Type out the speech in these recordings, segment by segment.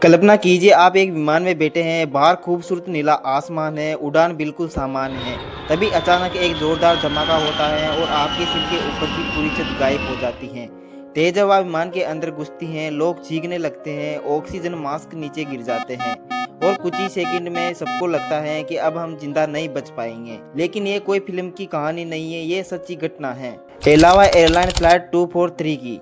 कल्पना कीजिए आप एक विमान में बैठे हैं। बाहर खूबसूरत नीला आसमान है, उड़ान बिल्कुल सामान्य है। तभी अचानक एक जोरदार धमाका होता है और आपके सिर के ऊपर की पूरी छत गायब हो जाती है। तेज हवा विमान के अंदर घुसती है, लोग चीखने लगते हैं, ऑक्सीजन मास्क नीचे गिर जाते हैं और कुछ ही सेकंड में सबको लगता है कि अब हम जिंदा नहीं बच पाएंगे। लेकिन ये कोई फिल्म की कहानी नहीं है, ये सच्ची घटना है। एलावा एयरलाइन फ्लाइट 243 की।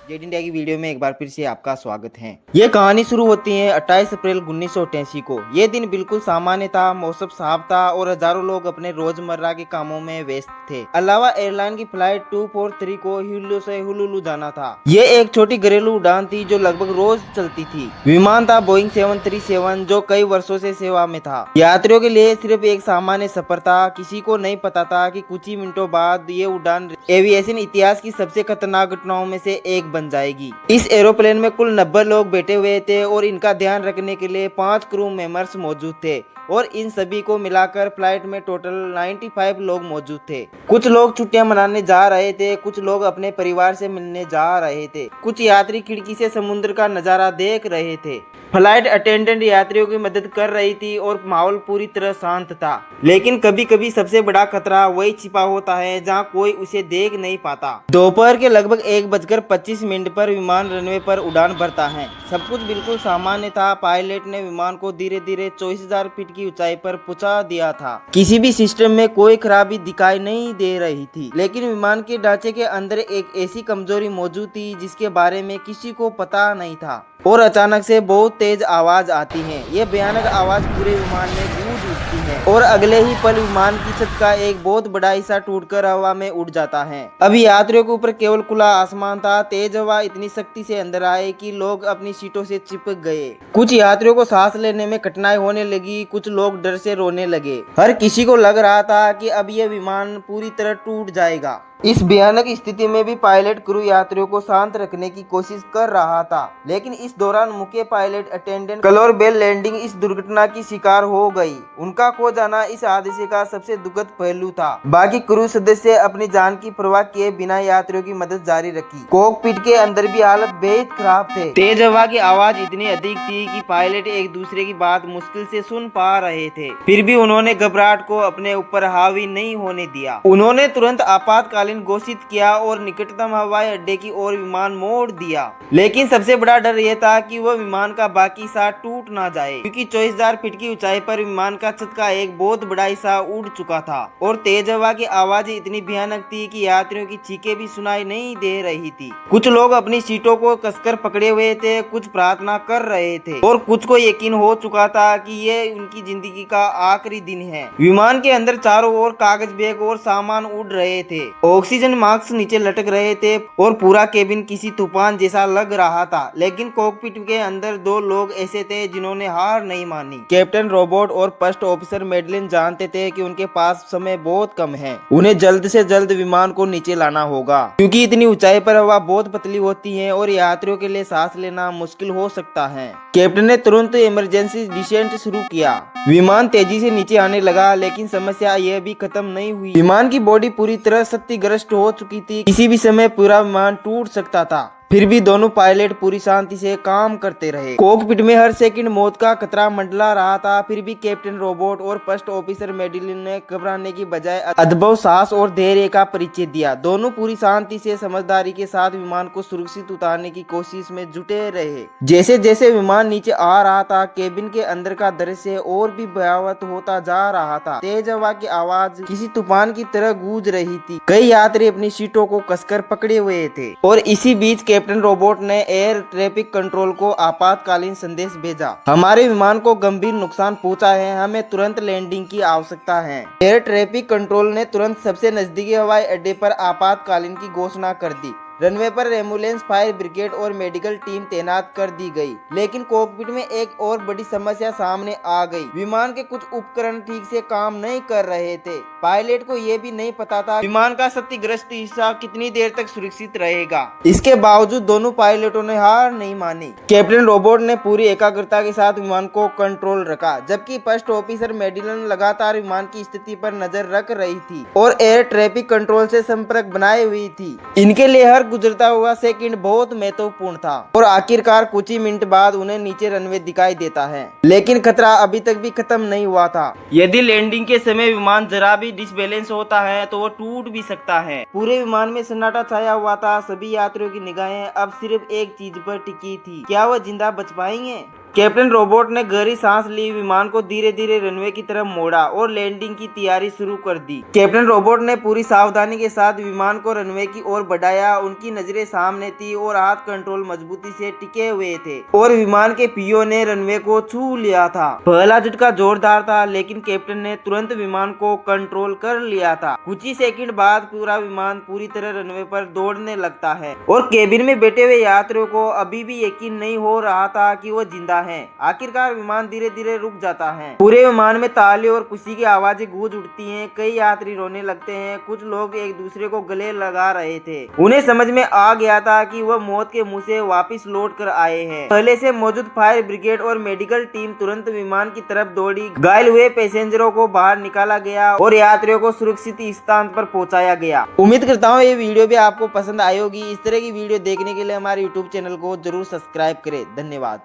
जेड इंडिया की वीडियो में एक बार फिर से आपका स्वागत है। ये कहानी शुरू होती है 28 अप्रैल 1988 को। ये दिन बिल्कुल सामान्य था, मौसम साफ था और हजारों लोग अपने रोजमर्रा के कामों में व्यस्त थे। अलावा एयरलाइन की फ्लाइट 243 को हिल्लू से हुलुलू जाना था। ये एक छोटी घरेलू उड़ान थी जो लगभग रोज चलती थी। विमान था बोइंग 737 जो कई वर्षों से सेवा में था। यात्रियों के लिए सिर्फ एक सामान्य सफर था। किसी को नहीं पता था कि कुछ ही मिनटों बाद ये उड़ान एविएशन इतिहास की सबसे खतरनाक घटनाओं में से एक बन जाएगी। इस एरोप्लेन में कुल 90 लोग बैठे हुए थे और इनका ध्यान रखने के लिए 5 क्रू मेंबर्स मौजूद थे और इन सभी को मिलाकर फ्लाइट में टोटल 95 लोग मौजूद थे। कुछ लोग छुट्टियां मनाने जा रहे थे, कुछ लोग अपने परिवार से मिलने जा रहे थे, कुछ यात्री खिड़की से समुद्र का नजारा देख रहे थे। फ्लाइट अटेंडेंट यात्रियों की मदद कर रही थी और माहौल पूरी तरह शांत था। लेकिन कभी कभी सबसे बड़ा खतरा वही छिपा होता है जहां कोई उसे देख नहीं पाता। दोपहर के लगभग 1:25 पर विमान रनवे पर उड़ान भरता है। सब कुछ बिल्कुल सामान्य था। पायलट ने विमान को धीरे धीरे 24,000 फीट की ऊंचाई पर पहुंचा दिया था। किसी भी सिस्टम में कोई खराबी दिखाई नहीं दे रही थी, लेकिन विमान के ढांचे के अंदर एक ऐसी कमजोरी मौजूद थी जिसके बारे में किसी को पता नहीं था। और अचानक से बहुत तेज आवाज आती है। ये भयानक आवाज पूरे विमान में गूंज उठती है और अगले ही पल विमान की छत का एक बहुत बड़ा हिस्सा टूटकर हवा में उड़ जाता है। अभी यात्रियों के ऊपर केवल खुला आसमान था। तेज हवा इतनी सख्ती से अंदर आई कि लोग अपनी सीटों से चिपक गए। कुछ यात्रियों को सांस लेने में कठिनाई होने लगी, कुछ लोग डर से रोने लगे। हर किसी को लग रहा था कि अब यह विमान पूरी तरह टूट जाएगा। इस भयानक स्थिति में भी पायलट क्रू यात्रियों को शांत रखने की कोशिश कर रहा था, लेकिन इस दौरान मुख्य पायलट अटेंडेंट क्लोर बेल लैंडिंग इस दुर्घटना की शिकार हो गई। उनका खो जाना इस हादसे का सबसे दुखद पहलू था। बाकी क्रू सदस्य अपनी जान की परवाह किए बिना यात्रियों की मदद जारी रखी। कॉकपिट के अंदर भी हालत बेहद खराब थे। तेज हवा की आवाज इतनी अधिक थी कि पायलट एक दूसरे की बात मुश्किल से सुन पा रहे थे। फिर भी उन्होंने घबराहट को अपने ऊपर हावी नहीं होने दिया। उन्होंने तुरंत आपातकालीन घोषित किया और निकटतम हवाई अड्डे की ओर विमान मोड़ दिया। लेकिन सबसे बड़ा डर यह था कि वह विमान का बाकी हिस्सा टूट ना जाए, क्योंकि 24,000 फीट की ऊंचाई पर विमान का छत का एक बहुत बड़ा हिस्सा उड़ चुका था और तेज हवा की आवाज इतनी भयानक थी कि यात्रियों की चीखें भी सुनाई नहीं दे रही थी। कुछ लोग अपनी सीटों को कसकर पकड़े हुए थे, कुछ प्रार्थना कर रहे थे और कुछ को यकीन हो चुका था कि ये उनकी जिंदगी का आखिरी दिन है। विमान के अंदर चारों ओर कागज बैग और सामान उड़ रहे थे। ऑक्सीजन मास्क नीचे लटक रहे थे और पूरा केबिन किसी तूफान जैसा लग रहा था। लेकिन कॉकपिट के अंदर 2 लोग ऐसे थे जिन्होंने हार नहीं मानी। कैप्टन रोबोट और फर्स्ट ऑफिसर मेडलिन जानते थे कि उनके पास समय बहुत कम है। उन्हें जल्द से जल्द विमान को नीचे लाना होगा, क्योंकि इतनी ऊंचाई पर हवा बहुत पतली होती है और यात्रियों के लिए सांस लेना मुश्किल हो सकता है। कैप्टन ने तुरंत इमरजेंसी डिसेंट शुरू किया। विमान तेजी से नीचे आने लगा, लेकिन समस्या यह भी खत्म नहीं हुई। विमान की बॉडी पूरी तरह क्षतिग्रस्त हो चुकी थी। किसी भी समय पूरा विमान टूट सकता था। फिर भी दोनों पायलट पूरी शांति से काम करते रहे। कॉकपिट में हर सेकंड मौत का खतरा मंडला रहा था। फिर भी कैप्टन रोबोट और फर्स्ट ऑफिसर मेडिलिन ने घबराने की बजाय अद्भुत साहस और धैर्य का परिचय दिया। दोनों पूरी शांति से समझदारी के साथ विमान को सुरक्षित उतारने की कोशिश में जुटे रहे। जैसे जैसे विमान नीचे आ रहा था, केबिन के अंदर का दृश्य और भी भयावह होता जा रहा था। तेज हवा की आवाज किसी तूफान की तरह गूंज रही थी। कई यात्री अपनी सीटों को कसकर पकड़े हुए थे और इसी बीच कैप्टन रोबोट ने एयर ट्रैफिक कंट्रोल को आपातकालीन संदेश भेजा। हमारे विमान को गंभीर नुकसान पहुंचा है, हमें तुरंत लैंडिंग की आवश्यकता है। एयर ट्रैफिक कंट्रोल ने तुरंत सबसे नजदीकी हवाई अड्डे पर आपातकालीन की घोषणा कर दी। रनवे पर एम्बुलेंस, फायर ब्रिगेड और मेडिकल टीम तैनात कर दी गई। लेकिन कॉकपिट में एक और बड़ी समस्या सामने आ गई। विमान के कुछ उपकरण ठीक से काम नहीं कर रहे थे। पायलट को यह भी नहीं पता था विमान का क्षतिग्रस्त हिस्सा कितनी देर तक सुरक्षित रहेगा। इसके बावजूद दोनों पायलटों ने हार नहीं मानी। कैप्टन रोबोट ने पूरी एकाग्रता के साथ विमान को कंट्रोल रखा, जबकि फर्स्ट ऑफिसर मेडिलन लगातार विमान की स्थिति पर नजर रख रही थी और एयर ट्रैफिक कंट्रोल से संपर्क बनाए हुई थी। इनके लिए हर गुजरता हुआ सेकंड बहुत महत्वपूर्ण था और आखिरकार कुछ ही मिनट बाद उन्हें नीचे रनवे दिखाई देता है। लेकिन खतरा अभी तक भी खत्म नहीं हुआ था। यदि लैंडिंग के समय विमान जरा भी डिसबैलेंस होता है तो वो टूट भी सकता है। पूरे विमान में सन्नाटा छाया हुआ था। सभी यात्रियों की निगाहें अब सिर्फ एक चीज पर टिकी थी, क्या वह जिंदा बच पाएंगे। कैप्टन रोबोट ने गहरी सांस ली, विमान को धीरे धीरे रनवे की तरफ मोड़ा और लैंडिंग की तैयारी शुरू कर दी। कैप्टन रोबोट ने पूरी सावधानी के साथ विमान को रनवे की ओर बढ़ाया। उनकी नजरें सामने थी और हाथ कंट्रोल मजबूती से टिके हुए थे और विमान के पियों ने रनवे को छू लिया था। पहला झटका जोरदार था, लेकिन कैप्टन ने तुरंत विमान को कंट्रोल कर लिया था। कुछ ही सेकंड बाद पूरा विमान पूरी तरह रनवे पर दौड़ने लगता है और केबिन में बैठे हुए यात्रियों को अभी भी यकीन नहीं हो रहा था कि वो जिंदा है। आखिरकार विमान धीरे धीरे रुक जाता है। पूरे विमान में तालियों और खुशी की आवाजें गूंज उठती हैं। कई यात्री रोने लगते हैं। कुछ लोग एक दूसरे को गले लगा रहे थे। उन्हें समझ में आ गया था कि वह मौत के मुंह से वापस लौट कर आए हैं। पहले से मौजूद फायर ब्रिगेड और मेडिकल टीम तुरंत विमान की तरफ दौड़ी। घायल हुए पैसेंजरों को बाहर निकाला गया और यात्रियों को सुरक्षित स्थान पर पहुंचाया गया। उम्मीद करता हूँ ये वीडियो भी आपको पसंद आई होगी। इस तरह की वीडियो देखने के लिए हमारे यूट्यूब चैनल को जरूर सब्सक्राइब करें। धन्यवाद।